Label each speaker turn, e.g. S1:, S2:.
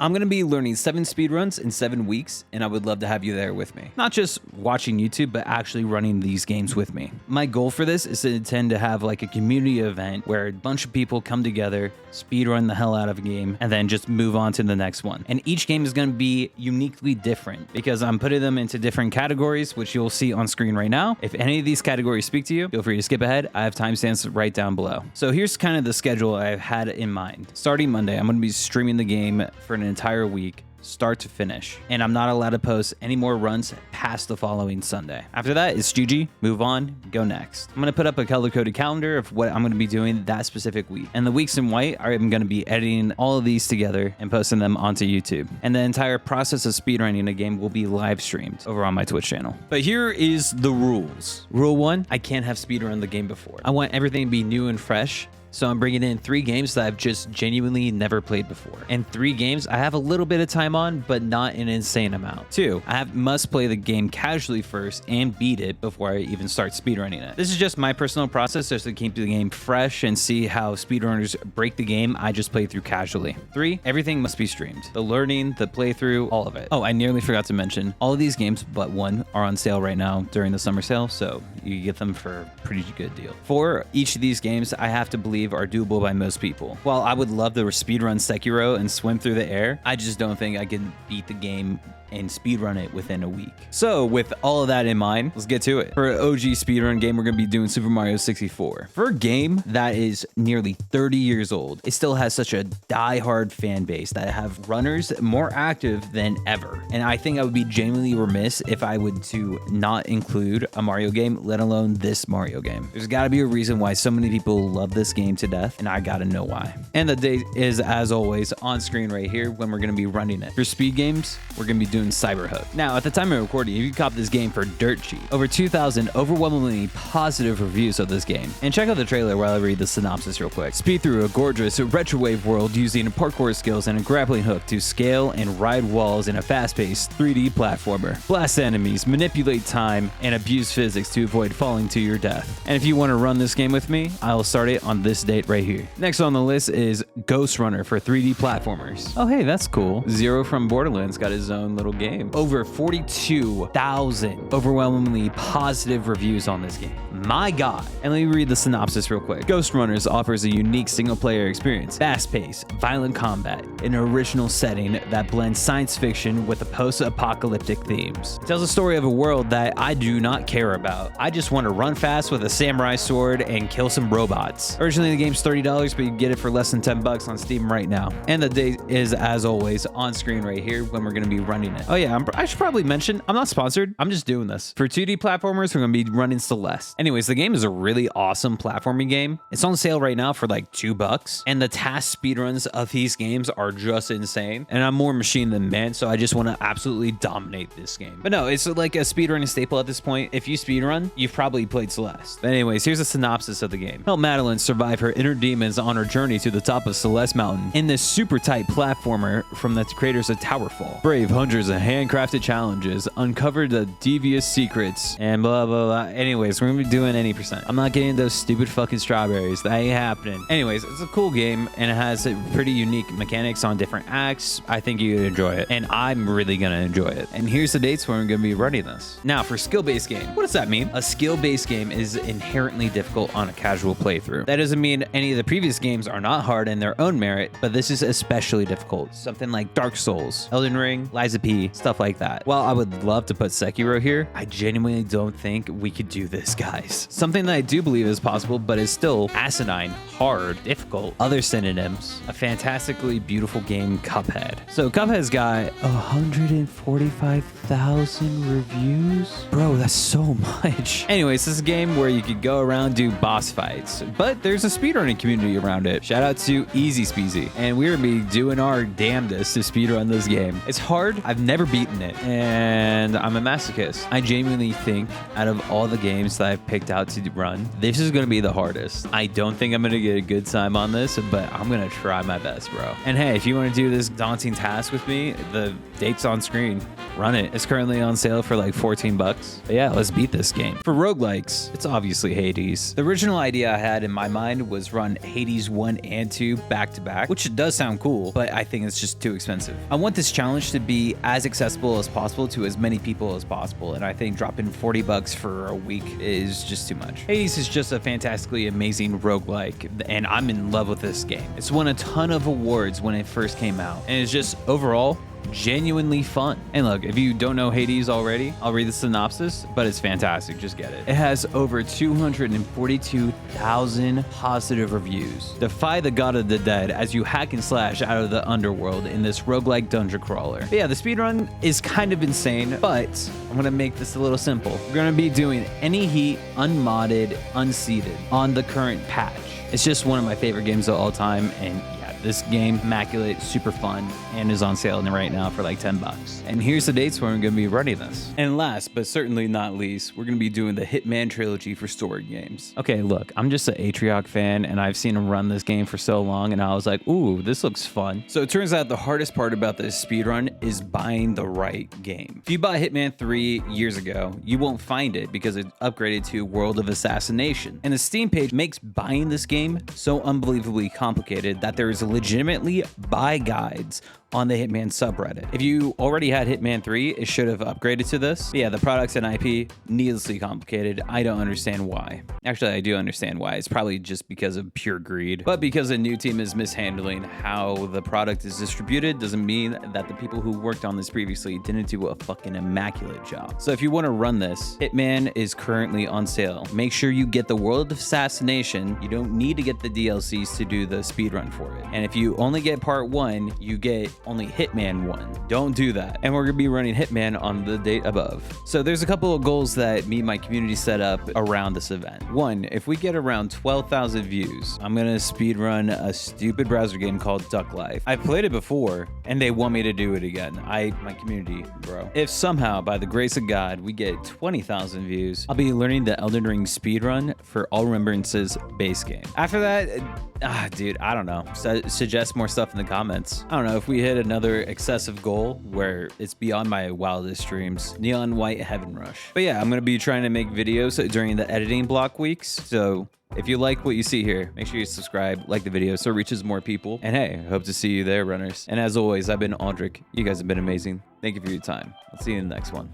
S1: I'm going to be learning 7 speedruns in 7 weeks, and I would love to have you there with me. Not just watching YouTube, but actually running these games with me. My goal for this is to intend to have like a community event where a bunch of people come together, speedrun the hell out of a game, and then just move on to the next one. And each game is going to be uniquely different because I'm putting them into different categories, which you'll see on screen right now. If any of these categories speak to you, feel free to skip ahead. I have timestamps right down below. So here's kind of the schedule I've had in mind. Starting Monday, I'm going to be streaming the game for an entire week, start to finish, and I'm not allowed to post any more runs past the following Sunday. After that, it's GG, move on, go next. I'm going to put up a color-coded calendar of what I'm going to be doing that specific week. And the weeks in white, I'm going to be editing all of these together and posting them onto YouTube. And the entire process of speedrunning a game will be live streamed over on my Twitch channel. But here is the rules. Rule 1, I can't have speedrun the game before. I want everything to be new and fresh. So I'm bringing in 3 games that I've just genuinely never played before. And 3 games I have a little bit of time on, but not an insane amount. 2, I must play the game casually first and beat it before I even start speedrunning it. This is just my personal process just to keep the game fresh and see how speedrunners break the game I just played through casually. 3, everything must be streamed. The learning, the playthrough, all of it. Oh, I nearly forgot to mention, all of these games but one are on sale right now during the summer sale, so you get them for a pretty good deal. 4, each of these games I have to believe are doable by most people. While I would love to speedrun Sekiro and swim through the air, I just don't think I can beat the game and speedrun it within a week. So with all of that in mind, let's get to it. For an OG speedrun game, we're going to be doing Super Mario 64. For a game that is nearly 30 years old, it still has such a die-hard fan base that have runners more active than ever. And I think I would be genuinely remiss if I would to not include a Mario game, let alone this Mario game. There's got to be a reason why so many people love this game to death, and I got to know why. And the date is, as always, on screen right here when we're going to be running it. For speed games, we're going to be doing Cyberhook. Now, at the time of recording, if you cop this game for dirt cheap, over 2,000 overwhelmingly positive reviews of this game. And check out the trailer while I read the synopsis real quick. Speed through a gorgeous retrowave world using parkour skills and a grappling hook to scale and ride walls in a fast-paced 3D platformer. Blast enemies, manipulate time, and abuse physics to avoid falling to your death. And if you want to run this game with me, I'll start it on this date right here. Next on the list is Ghost Runner for 3D platformers. Oh, hey, that's cool. Zero from Borderlands got his own little game. Over 42,000 overwhelmingly positive reviews on this game. My God. And let me read the synopsis real quick. Ghost Runners offers a unique single-player experience. Fast-paced, violent combat, an original setting that blends science fiction with the post-apocalyptic themes. It tells a story of a world that I do not care about. I just want to run fast with a samurai sword and kill some robots. Originally, the game's $30, but you can get it for less than $10 on Steam right now. And the date is, as always, on screen right here when we're going to be running it. Oh yeah, I should probably mention, I'm not sponsored. I'm just doing this. For 2D platformers, we're going to be running Celeste. Anyways, the game is a really awesome platforming game. It's on sale right now for like $2. And the task speedruns of these games are just insane. And I'm more machine than man, so I just want to absolutely dominate this game. But no, it's like a speedrunning staple at this point. If you speedrun, you've probably played Celeste. But anyways, here's a synopsis of the game. Help Madeline survive her inner demons on her journey to the top of Celeste Mountain in this super tight platformer from the creators of Towerfall. Brave hundreds of handcrafted challenges, uncover the devious secrets, and blah, blah, blah. Anyways, we're gonna be doing any percent. I'm not getting those stupid fucking strawberries. That ain't happening. Anyways, it's a cool game, and it has pretty unique mechanics on different acts. I think you'd enjoy it, and I'm really gonna enjoy it. And here's the dates when we're gonna be running this. Now, for skill-based game, what does that mean? A skill-based game is inherently difficult on a casual playthrough. That doesn't mean any of the previous games are not hard in their own merit, but this is especially difficult. Something like Dark Souls, Elden Ring, Liza P, stuff like that. While I would love to put Sekiro here, I genuinely don't think we could do this, guys. Something that I do believe is possible, but is still asinine, hard, difficult. Other synonyms, a fantastically beautiful game, Cuphead. So Cuphead's got 145,000 reviews? Bro, that's so much. Anyways, this is a game where you could go around, do boss fights, but there's a speedrunning community around it. Shout out to Easy Speezy. And we're gonna be doing our damnedest to speedrun this game. It's hard. I've never beaten it, and I'm a masochist. I genuinely think out of all the games that I've picked out to run, this is going to be the hardest. I don't think I'm going to get a good time on this, but I'm going to try my best, bro. And hey, if you want to do this daunting task with me, the date's on screen run it. It's currently on sale for like 14 bucks. But yeah, let's beat this game. For roguelikes, it's obviously Hades. The original idea I had in my mind was run Hades 1 and 2 back to back, which does sound cool, but I think it's just too expensive. I want this challenge to be as accessible as possible to as many people as possible, and I think dropping 40 bucks for a week is just too much. Hades is just a fantastically amazing roguelike, and I'm in love with this game. It's won a ton of awards when it first came out, and it's just overall genuinely fun. And look, if you don't know Hades already, I'll read the synopsis, but it's fantastic. Just get it. It has over 242,000 positive reviews. Defy the god of the dead as you hack and slash out of the underworld in this roguelike dungeon crawler. But yeah, the speedrun is kind of insane, but I'm gonna make this a little simple. We're gonna be doing any heat, unmodded, unseeded on the current patch. It's just one of my favorite games of all time, and this game, immaculate, super fun, and is on sale right now for like 10 bucks. And here's the dates when we're gonna be running this. And last, but certainly not least, we're gonna be doing the Hitman trilogy for story games. Okay, look, I'm just an Atrioc fan, and I've seen him run this game for so long, and I was like, ooh, this looks fun. So it turns out the hardest part about this speedrun is buying the right game. If you bought Hitman 3 years ago, you won't find it because it's upgraded to World of Assassination. And the Steam page makes buying this game so unbelievably complicated that there is legitimately buy guides on the Hitman subreddit. If you already had Hitman 3, it should have upgraded to this. But yeah, the products and IP, needlessly complicated. I don't understand why. Actually, I do understand why. It's probably just because of pure greed. But because a new team is mishandling how the product is distributed, doesn't mean that the people who worked on this previously didn't do a fucking immaculate job. So if you want to run this, Hitman is currently on sale. Make sure you get the World of Assassination. You don't need to get the DLCs to do the speedrun for it. And if you only get part 1, you get only Hitman 1. Don't do that. And we're gonna be running Hitman on the date above. So there's a couple of goals that me and my community set up around this event. One, if we get around 12,000 views, I'm gonna speedrun a stupid browser game called Duck Life. I've played it before, and they want me to do it again. My community, bro. If somehow, by the grace of God, we get 20,000 views, I'll be learning the Elden Ring speedrun for All Remembrance's base game. After that, dude, I don't know. Suggest more stuff in the comments. I don't know, if we hit another excessive goal where it's beyond my wildest dreams, Neon White Heaven Rush. But yeah, I'm gonna be trying to make videos during the editing block weeks. So if you like what you see here, make sure you subscribe, like the video so it reaches more people. And hey, hope to see you there, runners. And as always, I've been Aldrich. You guys have been amazing. Thank you for your time. I'll see you in the next one.